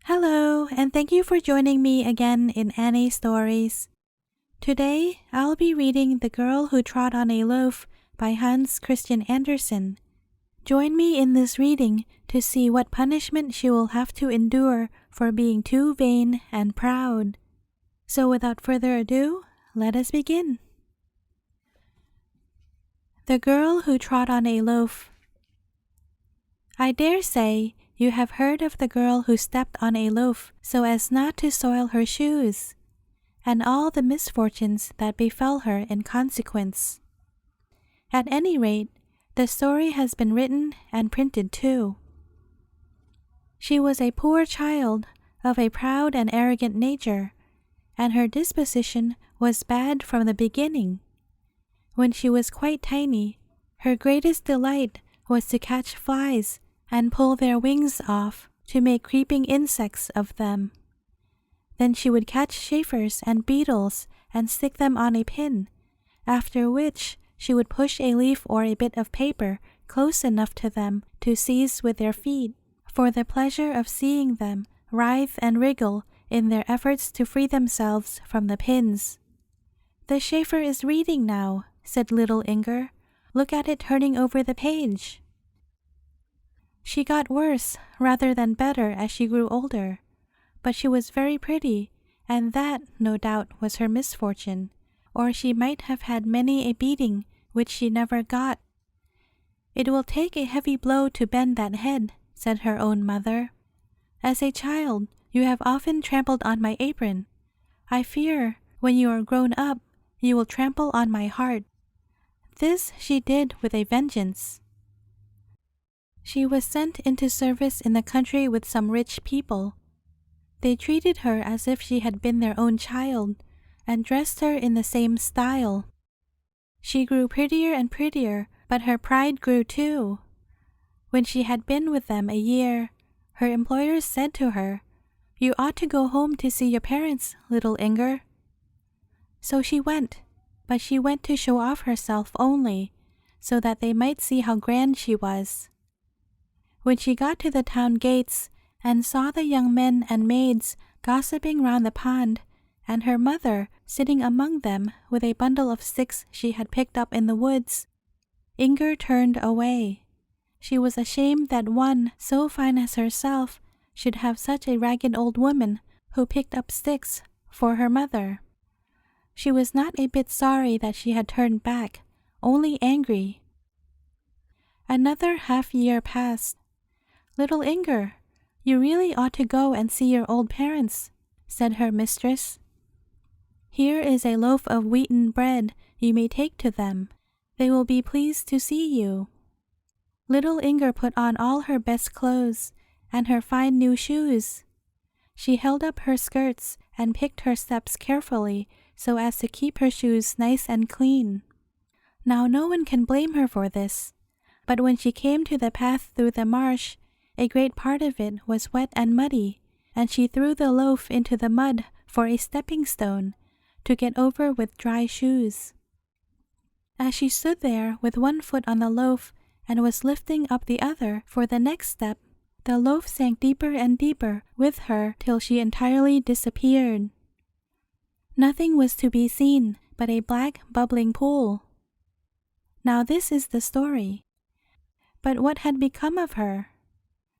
Hello, and thank you for joining me again in Annie Stories. Today, I'll be reading The Girl Who Trod on a Loaf by Hans Christian Andersen. Join me in this reading to see what punishment she will have to endure for being too vain and proud. So without further ado, let us begin. The Girl Who Trod on a Loaf. I dare say you have heard of the girl who stepped on a loaf so as not to soil her shoes, and all the misfortunes that befell her in consequence. At any rate, the story has been written and printed too. She was a poor child of a proud and arrogant nature, and her disposition was bad from the beginning. When she was quite tiny, her greatest delight was to catch flies and pull their wings off to make creeping insects of them. Then she would catch chafers and beetles and stick them on a pin, after which she would push a leaf or a bit of paper close enough to them to seize with their feet, for the pleasure of seeing them writhe and wriggle in their efforts to free themselves from the pins. "The chafer is reading now," said little Inger. "Look at it turning over the page." She got worse rather than better as she grew older, but she was very pretty, and that, no doubt, was her misfortune, or she might have had many a beating which she never got. "It will take a heavy blow to bend that head," said her own mother. "As a child, you have often trampled on my apron. I fear, when you are grown up, you will trample on my heart." This she did with a vengeance. She was sent into service in the country with some rich people. They treated her as if she had been their own child, and dressed her in the same style. She grew prettier and prettier, but her pride grew too. When she had been with them a year, her employers said to her, "You ought to go home to see your parents, little Inger." So she went, but she went to show off herself only, so that they might see how grand she was. When she got to the town gates and saw the young men and maids gossiping round the pond, and her mother sitting among them with a bundle of sticks she had picked up in the woods, Inger turned away. She was ashamed that one so fine as herself should have such a ragged old woman who picked up sticks for her mother. She was not a bit sorry that she had turned back, only angry. Another half-year passed. "Little Inger, you really ought to go and see your old parents," said her mistress. "Here is a loaf of wheaten bread you may take to them. They will be pleased to see you." Little Inger put on all her best clothes and her fine new shoes. She held up her skirts and picked her steps carefully so as to keep her shoes nice and clean. Now no one can blame her for this, but when she came to the path through the marsh, a great part of it was wet and muddy, and she threw the loaf into the mud for a stepping stone to get over with dry shoes. As she stood there with one foot on the loaf and was lifting up the other for the next step, the loaf sank deeper and deeper with her till she entirely disappeared. Nothing was to be seen but a black bubbling pool. Now this is the story. But what had become of her?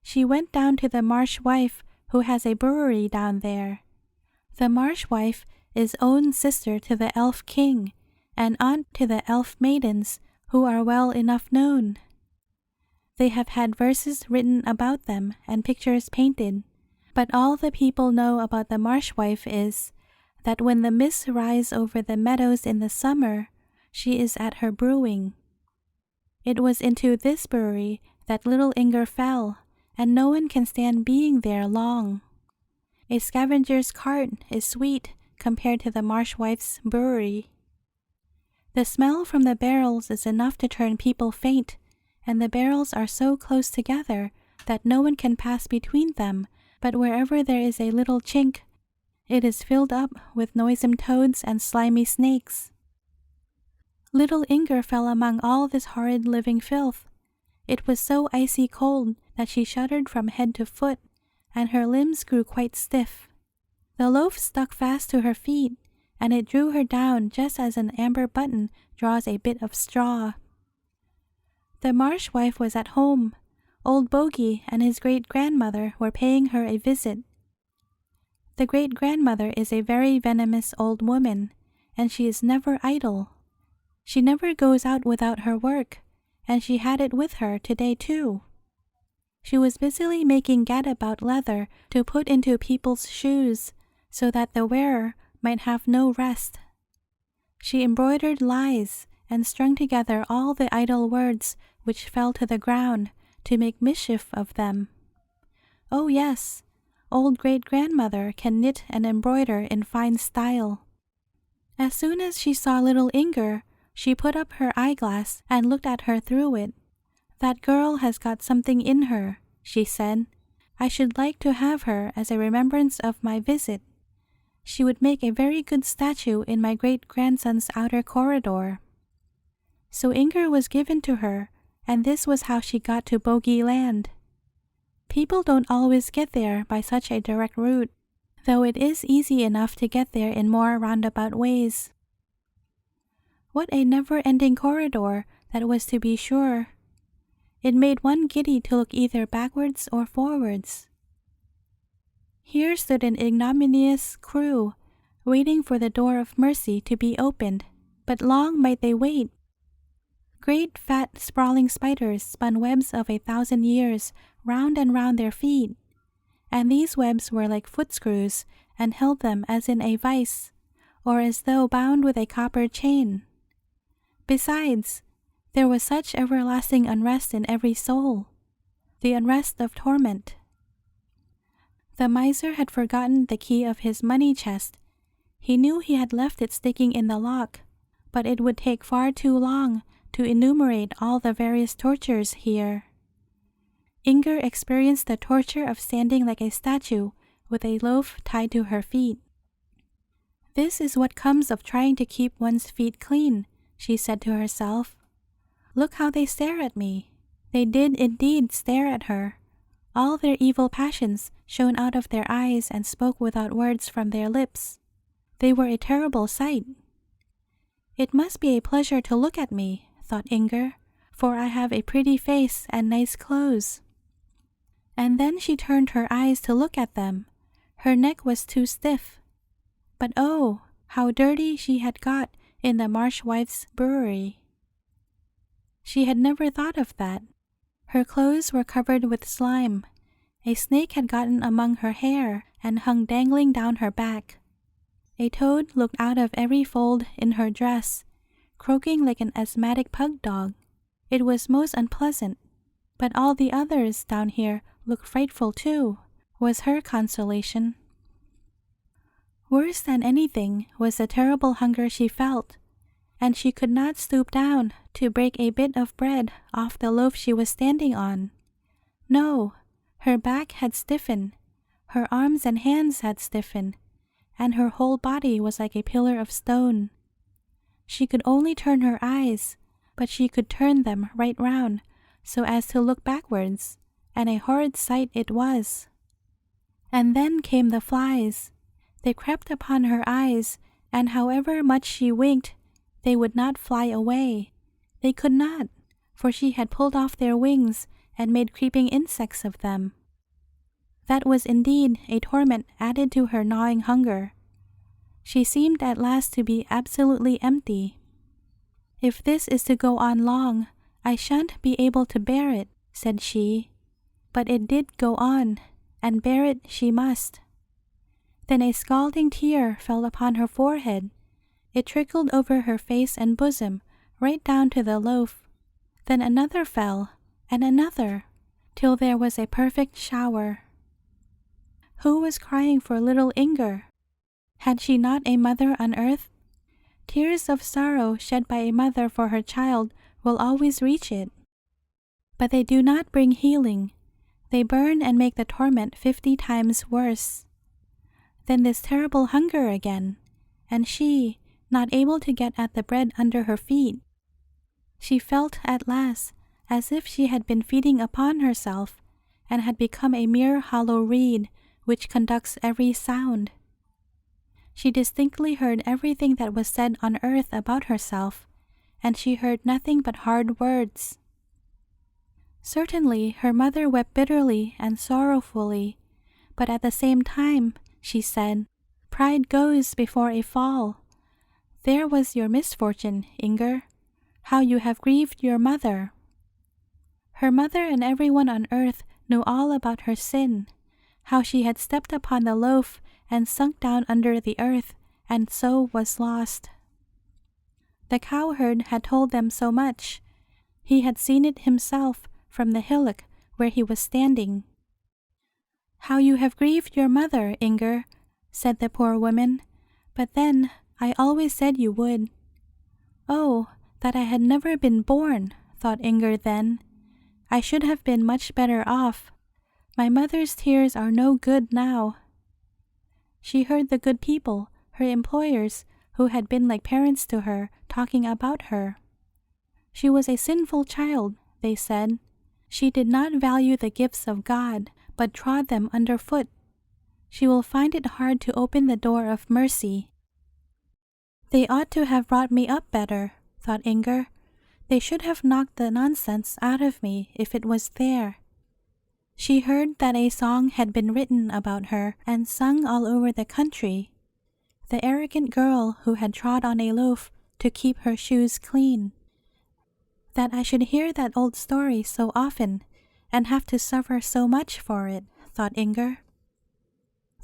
She went down to the Marsh Wife, who has a brewery down there. The Marsh Wife is own sister to the Elf King, and aunt to the Elf Maidens, who are well enough known. They have had verses written about them and pictures painted, but all the people know about the Marsh Wife is that when the mists rise over the meadows in the summer, she is at her brewing. It was into this brewery that little Inger fell, and no one can stand being there long. A scavenger's cart is sweet compared to the Marsh Wife's brewery. The smell from the barrels is enough to turn people faint, and the barrels are so close together that no one can pass between them, but wherever there is a little chink, it is filled up with noisome toads and slimy snakes. Little Inger fell among all this horrid living filth. It was so icy cold that she shuddered from head to foot, and her limbs grew quite stiff. The loaf stuck fast to her feet, and it drew her down just as an amber button draws a bit of straw. The Marsh wife was at home. Old Bogey and his great-grandmother were paying her a visit. The great-grandmother is a very venomous old woman, and she is never idle. She never goes out without her work, and she had it with her today too. She was busily making gadabout leather to put into people's shoes, so that the wearer might have no rest. She embroidered lies and strung together all the idle words which fell to the ground to make mischief of them. Oh yes, old great-grandmother can knit and embroider in fine style. As soon as she saw little Inger, she put up her eyeglass and looked at her through it. "That girl has got something in her," she said. "I should like to have her as a remembrance of my visit. She would make a very good statue in my great-grandson's outer corridor." So Inger was given to her, and this was how she got to Bogey Land. People don't always get there by such a direct route, though it is easy enough to get there in more roundabout ways. What a never-ending corridor that was, to be sure. It made one giddy to look either backwards or forwards. Here stood an ignominious crew, waiting for the door of mercy to be opened, but long might they wait. Great fat sprawling spiders spun webs of 1,000 years round and round their feet, and these webs were like footscrews and held them as in a vice, or as though bound with a copper chain. Besides, there was such everlasting unrest in every soul, the unrest of torment. The miser had forgotten the key of his money chest. He knew he had left it sticking in the lock, but it would take far too long to enumerate all the various tortures here. Inger experienced the torture of standing like a statue with a loaf tied to her feet. "This is what comes of trying to keep one's feet clean," she said to herself. "Look how they stare at me." They did indeed stare at her. All their evil passions shone out of their eyes and spoke without words from their lips. They were a terrible sight. "It must be a pleasure to look at me," thought Inger, "for I have a pretty face and nice clothes." And then she turned her eyes to look at them. Her neck was too stiff. But oh, how dirty she had got in the Marsh wife's brewery. She had never thought of that. Her clothes were covered with slime. A snake had gotten among her hair and hung dangling down her back. A toad looked out of every fold in her dress, croaking like an asthmatic pug dog. It was most unpleasant. But all the others down here looked frightful too, was her consolation. Worse than anything was the terrible hunger she felt, and she could not stoop down to break a bit of bread off the loaf she was standing on. No, her back had stiffened, her arms and hands had stiffened, and her whole body was like a pillar of stone. She could only turn her eyes, but she could turn them right round, so as to look backwards, and a horrid sight it was. And then came the flies. They crept upon her eyes, and however much she winked, they would not fly away. They could not, for she had pulled off their wings and made creeping insects of them. That was indeed a torment added to her gnawing hunger. She seemed at last to be absolutely empty. "If this is to go on long, I shan't be able to bear it," said she. But it did go on, and bear it she must. Then a scalding tear fell upon her forehead. It trickled over her face and bosom, right down to the loaf. Then another fell, and another, till there was a perfect shower. Who was crying for little Inger? Had she not a mother on earth? Tears of sorrow shed by a mother for her child will always reach it. But they do not bring healing. They burn and make the torment 50 times worse. Then this terrible hunger again, and she, not able to get at the bread under her feet. She felt at last as if she had been feeding upon herself, and had become a mere hollow reed which conducts every sound. She distinctly heard everything that was said on earth about herself, and she heard nothing but hard words. Certainly her mother wept bitterly and sorrowfully, but at the same time she said, "Pride goes before a fall. There was your misfortune, Inger. How you have grieved your mother." Her mother and everyone on earth knew all about her sin, how she had stepped upon the loaf and sunk down under the earth, and so was lost. The cowherd had told them so much. He had seen it himself from the hillock where he was standing. "How you have grieved your mother, Inger," said the poor woman. "But then, I always said you would." "Oh, that I had never been born," thought Inger then. "I should have been much better off. My mother's tears are no good now." She heard the good people, her employers, who had been like parents to her, talking about her. She was a sinful child, they said. She did not value the gifts of God, but trod them underfoot. She will find it hard to open the door of mercy. "They ought to have brought me up better," thought Inger. "They should have knocked the nonsense out of me if it was there." She heard that a song had been written about her and sung all over the country. The arrogant girl who had trod on a loaf to keep her shoes clean. That I should hear that old story so often and have to suffer so much for it, thought Inger.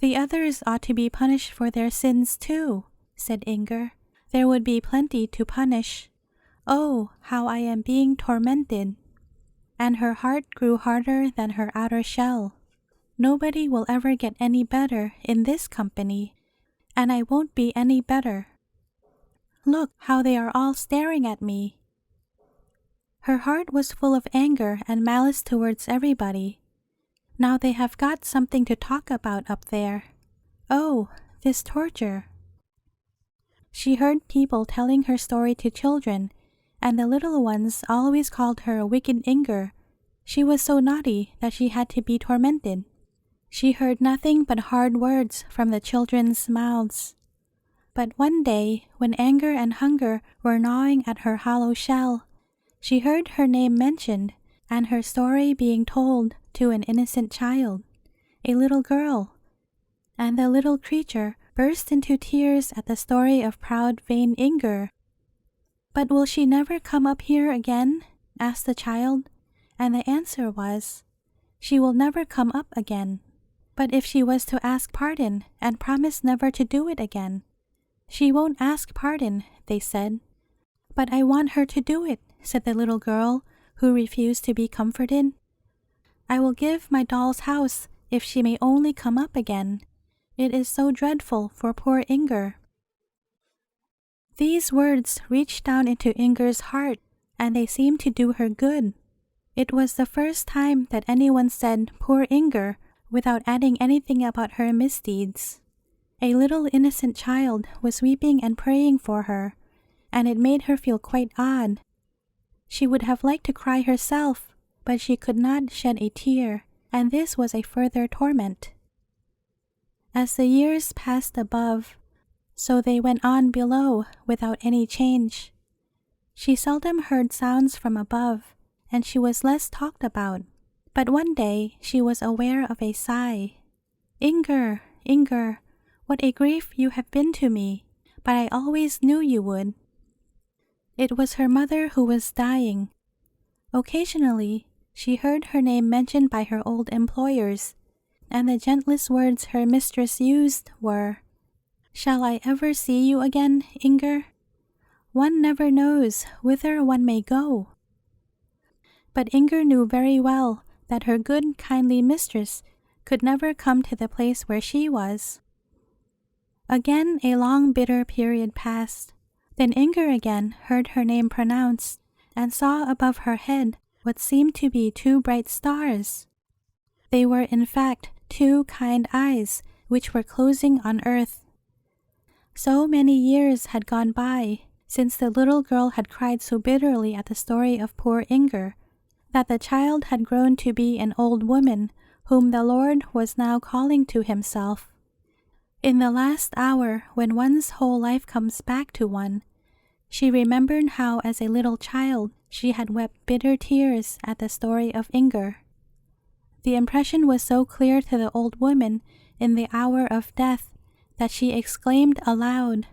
"The others ought to be punished for their sins too," said Inger. "There would be plenty to punish. Oh, how I am being tormented." And her heart grew harder than her outer shell. "Nobody will ever get any better in this company, and I won't be any better. Look how they are all staring at me." Her heart was full of anger and malice towards everybody. Now they have got something to talk about up there. Oh, this torture. She heard people telling her story to children, and the little ones always called her a wicked Inger. She was so naughty that she had to be tormented. She heard nothing but hard words from the children's mouths. But one day, when anger and hunger were gnawing at her hollow shell, she heard her name mentioned and her story being told to an innocent child, a little girl. And the little creature burst into tears at the story of proud, vain Inger. "But will she never come up here again?" asked the child, and the answer was, "She will never come up again. But if she was to ask pardon and promise never to do it again." "She won't ask pardon," they said. "But I want her to do it," said the little girl, who refused to be comforted. "I will give my doll's house if she may only come up again. It is so dreadful for poor Inger." These words reached down into Inger's heart, and they seemed to do her good. It was the first time that anyone said "poor Inger" without adding anything about her misdeeds. A little innocent child was weeping and praying for her, and it made her feel quite odd. She would have liked to cry herself, but she could not shed a tear, and this was a further torment. As the years passed above, so they went on below without any change. She seldom heard sounds from above, and she was less talked about. But one day she was aware of a sigh. "Inger, Inger, what a grief you have been to me, but I always knew you would." It was her mother who was dying. Occasionally, she heard her name mentioned by her old employers, and the gentlest words her mistress used were, "Shall I ever see you again, Inger? One never knows whither one may go." But Inger knew very well that her good, kindly mistress could never come to the place where she was. Again a long bitter period passed. Then Inger again heard her name pronounced, and saw above her head what seemed to be two bright stars. They were in fact two kind eyes which were closing on earth. So many years had gone by since the little girl had cried so bitterly at the story of poor Inger, that the child had grown to be an old woman whom the Lord was now calling to himself. In the last hour, when one's whole life comes back to one, she remembered how as a little child she had wept bitter tears at the story of Inger. The impression was so clear to the old woman in the hour of death that she exclaimed aloud,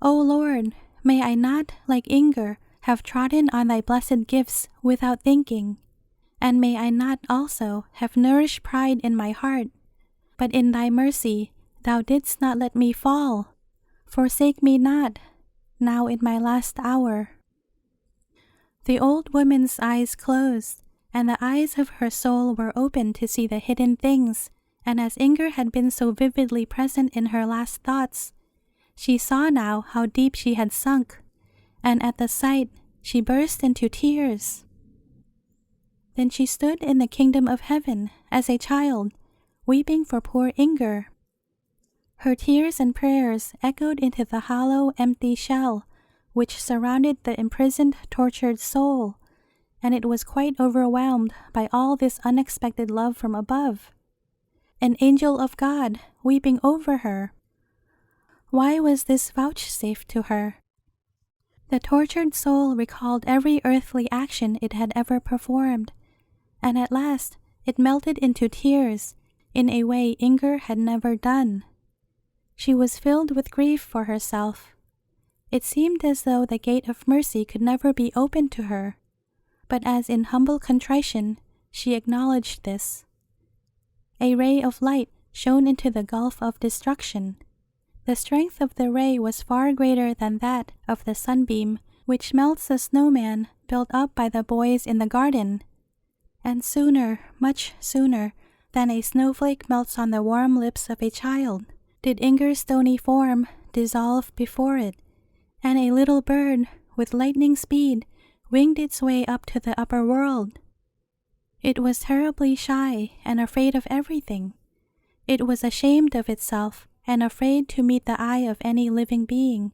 "O Lord, may I not, like Inger, have trodden on thy blessed gifts without thinking, and may I not also have nourished pride in my heart, but in thy mercy thou didst not let me fall. Forsake me not, now in my last hour." The old woman's eyes closed, and the eyes of her soul were opened to see the hidden things, and as Inger had been so vividly present in her last thoughts, she saw now how deep she had sunk, and at the sight she burst into tears. Then she stood in the kingdom of heaven as a child, weeping for poor Inger. Her tears and prayers echoed into the hollow, empty shell which surrounded the imprisoned, tortured soul, and it was quite overwhelmed by all this unexpected love from above. An angel of God weeping over her. Why was this vouchsafed to her? The tortured soul recalled every earthly action it had ever performed, and at last it melted into tears in a way Inger had never done. She was filled with grief for herself. It seemed as though the gate of mercy could never be opened to her, but as in humble contrition she acknowledged this. A ray of light shone into the gulf of destruction. The strength of the ray was far greater than that of the sunbeam which melts a snowman built up by the boys in the garden, and sooner, much sooner, than a snowflake melts on the warm lips of a child, did Inger's stony form dissolve before it, and a little bird with lightning speed winged its way up to the upper world. It was terribly shy and afraid of everything. It was ashamed of itself and afraid to meet the eye of any living being,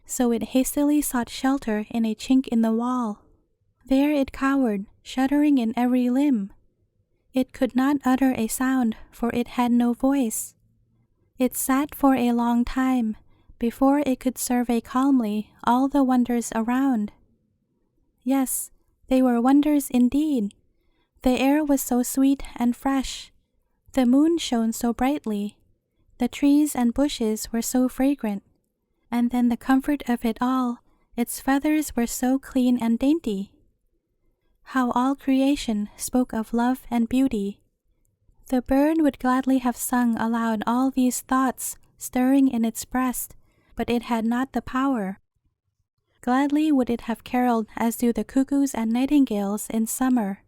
so it hastily sought shelter in a chink in the wall. There it cowered, shuddering in every limb. It could not utter a sound, for it had no voice. It sat for a long time before it could survey calmly all the wonders around. Yes, they were wonders indeed. The air was so sweet and fresh. The moon shone so brightly. The trees and bushes were so fragrant. And then the comfort of it all, its feathers were so clean and dainty. How all creation spoke of love and beauty. The bird would gladly have sung aloud all these thoughts stirring in its breast, but it had not the power. Gladly would it have caroled as do the cuckoos and nightingales in summer.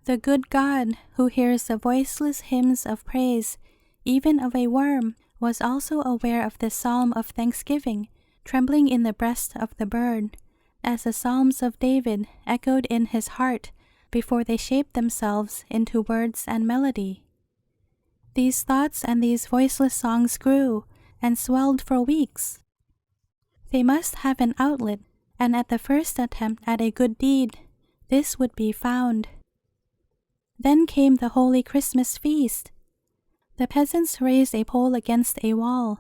The good God, who hears the voiceless hymns of praise, even of a worm, was also aware of this psalm of thanksgiving trembling in the breast of the bird, as the psalms of David echoed in his heart before they shaped themselves into words and melody. These thoughts and these voiceless songs grew and swelled for weeks. They must have an outlet, and at the first attempt at a good deed, this would be found. Then came the holy Christmas feast. The peasants raised a pole against a wall,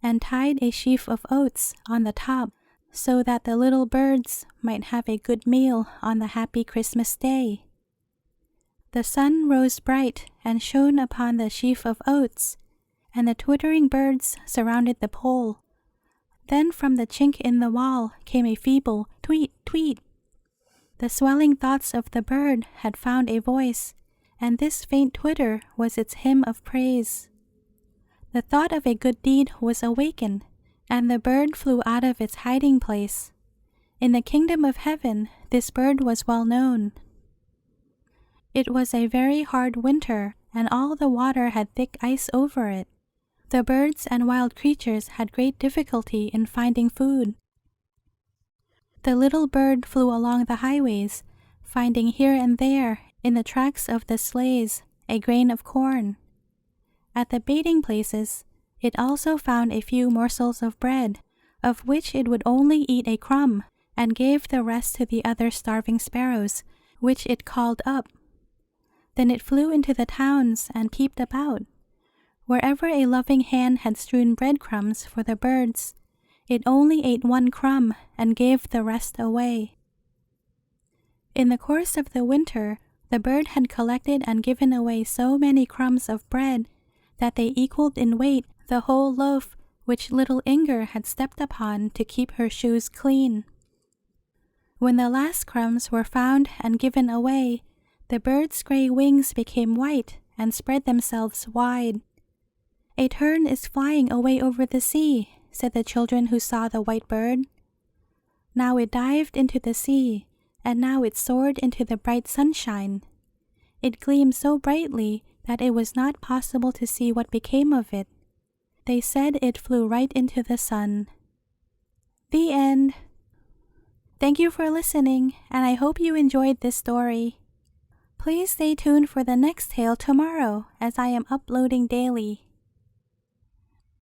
and tied a sheaf of oats on the top, so that the little birds might have a good meal on the happy Christmas day. The sun rose bright and shone upon the sheaf of oats, and the twittering birds surrounded the pole. Then from the chink in the wall came a feeble tweet, tweet. The swelling thoughts of the bird had found a voice, and this faint twitter was its hymn of praise. The thought of a good deed was awakened, and the bird flew out of its hiding place. In the kingdom of heaven, this bird was well known. It was a very hard winter, and all the water had thick ice over it. The birds and wild creatures had great difficulty in finding food. The little bird flew along the highways, finding here and there, in the tracks of the sleighs, a grain of corn. At the baiting places, it also found a few morsels of bread, of which it would only eat a crumb, and gave the rest to the other starving sparrows, which it called up. Then it flew into the towns and peeped about. Wherever a loving hand had strewn breadcrumbs for the birds, it only ate one crumb and gave the rest away. In the course of the winter, the bird had collected and given away so many crumbs of bread that they equaled in weight the whole loaf which little Inger had stepped upon to keep her shoes clean. When the last crumbs were found and given away, the bird's gray wings became white and spread themselves wide. "A tern is flying away over the sea," said the children who saw the white bird. Now it dived into the sea, and now it soared into the bright sunshine. It gleamed so brightly that it was not possible to see what became of it. They said it flew right into the sun. The end. Thank you for listening, and I hope you enjoyed this story. Please stay tuned for the next tale tomorrow, as I am uploading daily.